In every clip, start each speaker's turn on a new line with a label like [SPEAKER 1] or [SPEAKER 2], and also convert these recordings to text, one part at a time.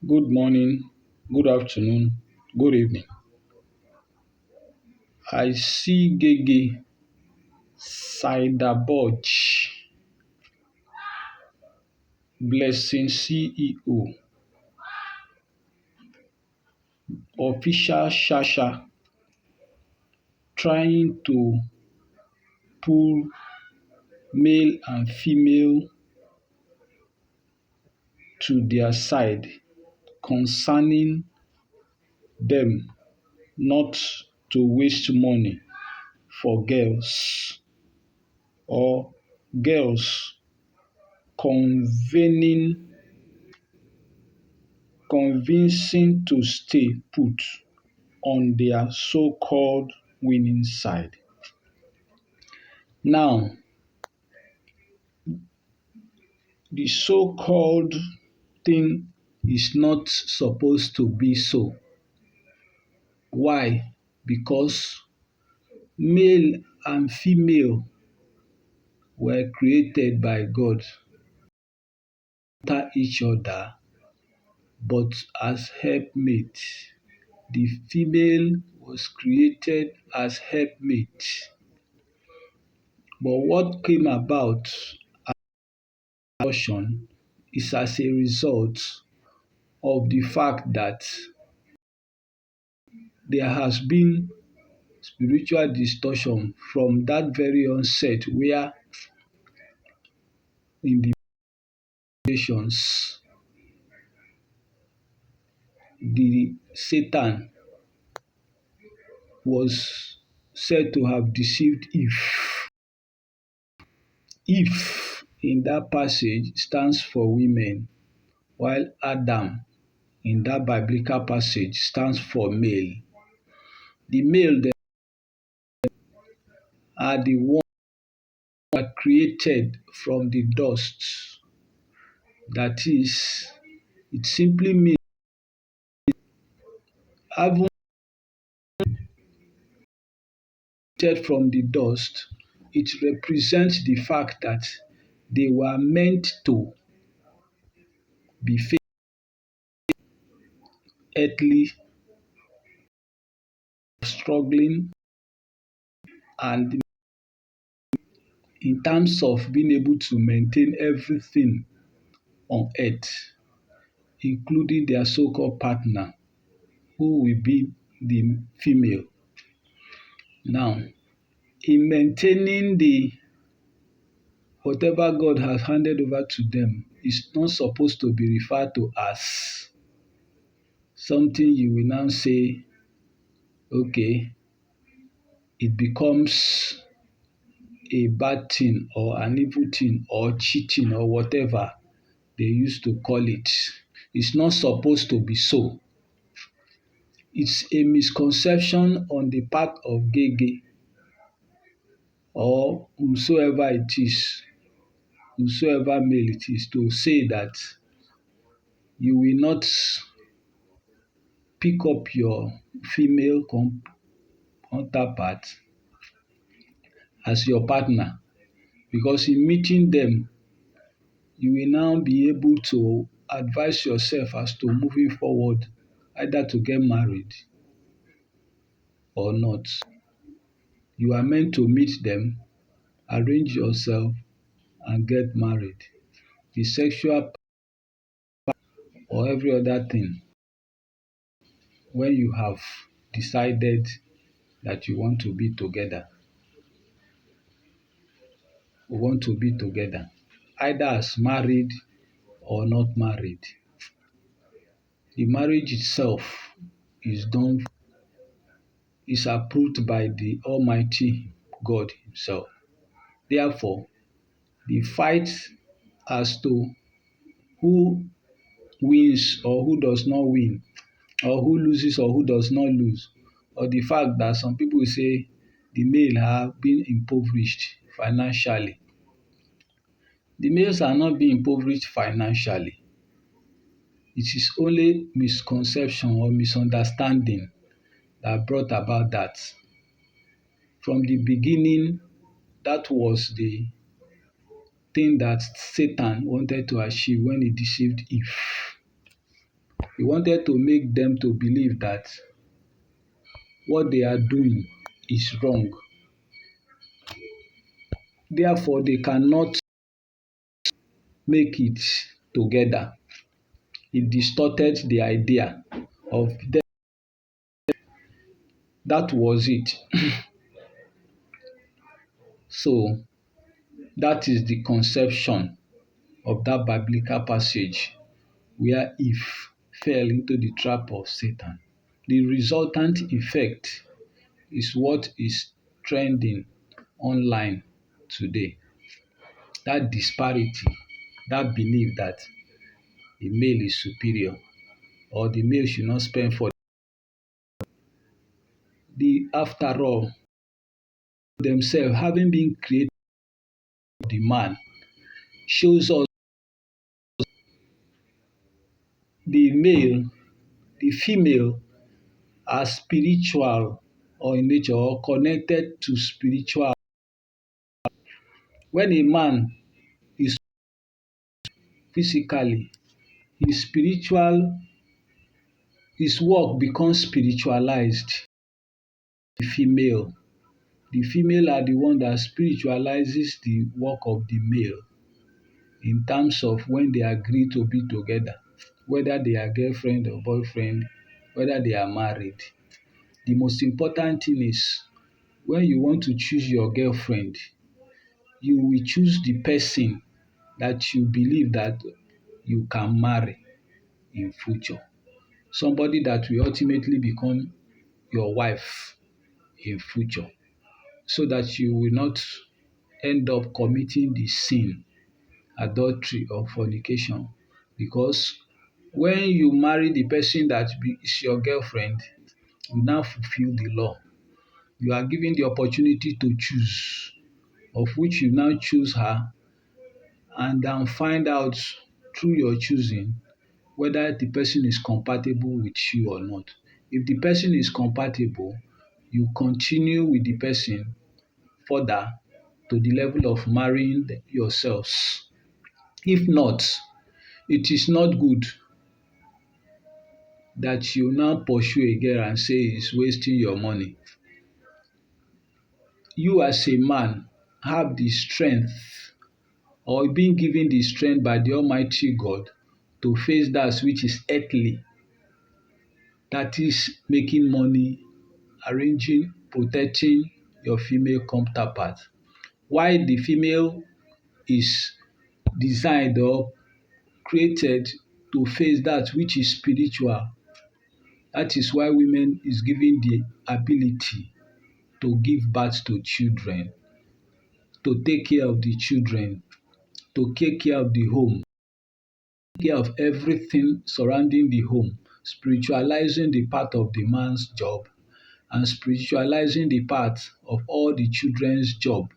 [SPEAKER 1] Good morning, good afternoon, good evening. I see Gege Saidaboj, Blessing CEO, official Shasha trying to pull male and female to their side concerning them not to waste money for girls or girls convening convincing to stay put on their so-called winning side. Now, the so-called thing is not supposed to be so. Why? Because male and female were created by God after each other, but as helpmates. The female was created as helpmate. But what came about abortion is as a result of the fact that there has been spiritual distortion from that very onset where in the nations the Satan was said to have deceived Eve. Eve in that passage stands for women, while Adam in that biblical passage stands for male. The male dem are the ones who are created from the dust. That is, it simply means having created from the dust, it represents the fact that they were meant to be earthly, struggling, and in terms of being able to maintain everything on earth, including their so-called partner, who will be the female. Now, in maintaining the whatever God has handed over to them is not supposed to be referred to as something you will now say, okay, it becomes a bad thing or an evil thing or cheating or whatever they used to call it. It's not supposed to be so. It's a misconception on the part of Gege or whosoever male it is, to say that you will not pick up your female counterpart as your partner, because in meeting them you will now be able to advise yourself as to moving forward, either to get married or not. You are meant to meet them, arrange yourself and get married. The sexual or every other thing, when you have decided that you want to be together, either as married or not married. The marriage itself is done is approved by the Almighty God himself. Therefore, the fight as to who wins or who does not win, or who loses or who does not lose, or the fact that some people say the male have been impoverished financially. The males are not being impoverished financially. It is only misconception or misunderstanding that brought about that. From the beginning, that was the thing that Satan wanted to achieve when he deceived Eve. He wanted to make them to believe that what they are doing is wrong. Therefore, they cannot make it together. It distorted the idea of them. That was it. So that is the conception of that biblical passage where Eve fell into the trap of Satan. The resultant effect is what is trending online today. That disparity, that belief that the male is superior or the male should not spend for the after all themselves having been created the man shows us the male, the female are spiritual or in nature or connected to spiritual. When a man is physically, his spiritual, his work becomes spiritualized. The female, the female are the one that spiritualizes the work of the male in terms of when they agree to be together, whether they are girlfriend or boyfriend, whether they are married. The most important thing is when you want to choose your girlfriend, you will choose the person that you believe that you can marry in future. Somebody that will ultimately become your wife in future so that you will not end up committing the sin, adultery or fornication. Because when you marry the person that is your girlfriend, you now fulfill the law. You are given the opportunity to choose, of which you now choose her and then find out through your choosing whether the person is compatible with you or not. If the person is compatible, you continue with the person further to the level of marrying yourselves. If not, it is not good that you now pursue a girl and say it's wasting your money. You as a man have the strength or being given the strength by the Almighty God to face that which is earthly, that is making money, arranging, protecting your female counterpart. While the female is designed or created to face that which is spiritual. That is why women is given the ability to give birth to children, to take care of the children, to take care of the home, take care of everything surrounding the home, spiritualizing the part of the man's job and spiritualizing the part of all the children's job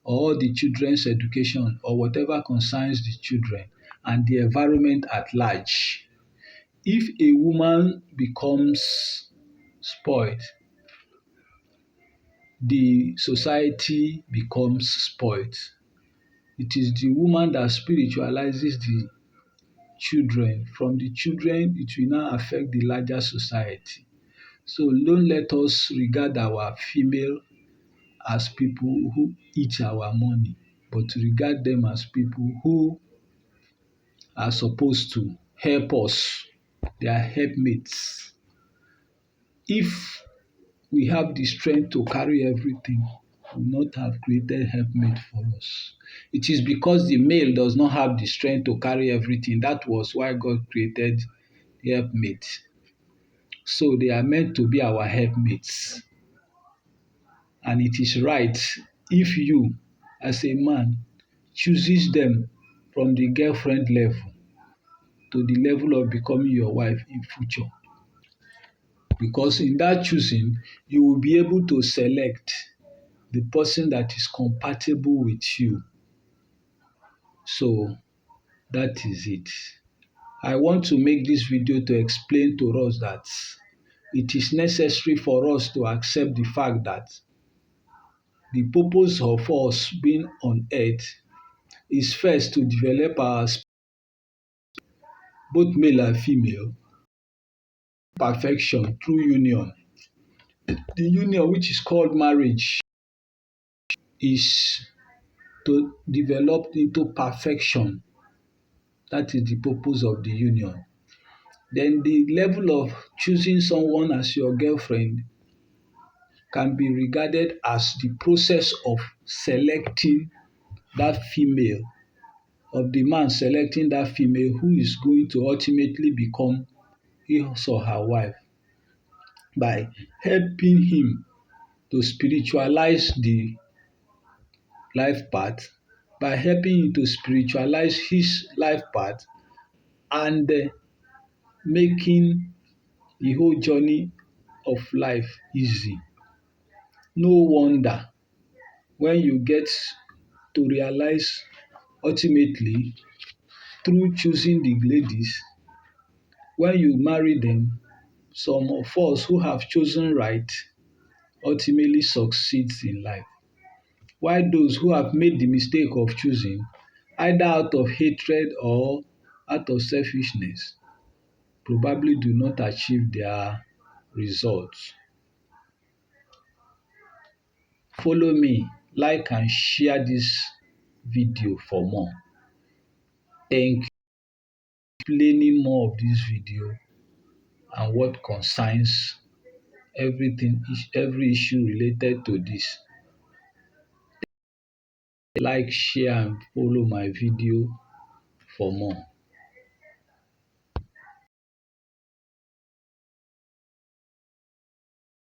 [SPEAKER 1] or all the children's education or whatever concerns the children and the environment at large. If a woman becomes spoiled, the society becomes spoiled. It is the woman that spiritualizes the children. From the children, it will now affect the larger society. So don't let us regard our female as people who eat our money, but regard them as people who are supposed to help us. They are helpmates. If we have the strength to carry everything, we will not have created helpmate for us. It is because the male does not have the strength to carry everything. That was why God created helpmates. So they are meant to be our helpmates. And it is right if you, as a man, chooses them from the girlfriend level to the level of becoming your wife in future. Because in that choosing, you will be able to select the person that is compatible with you. So that is it. I want to make this video to explain to us that it is necessary for us to accept the fact that the purpose of us being on earth is first to develop our both male and female perfection through union. The union which is called marriage is to develop into perfection. That is the purpose of the union. Then the level of choosing someone as your girlfriend can be regarded as the process of selecting that female, of the man selecting that female who is going to ultimately become his or her wife by helping him to spiritualize the life path, by helping him to spiritualize his life path and making the whole journey of life easy. No wonder when you get to realize ultimately through choosing the ladies, when you marry them, some of us who have chosen right ultimately succeeds in life. While those who have made the mistake of choosing either out of hatred or out of selfishness probably do not achieve their results. Follow me, like and share this video for more. Thank you. Explaining more of this video and what concerns everything, every issue related to this. Like, share and follow my video for more.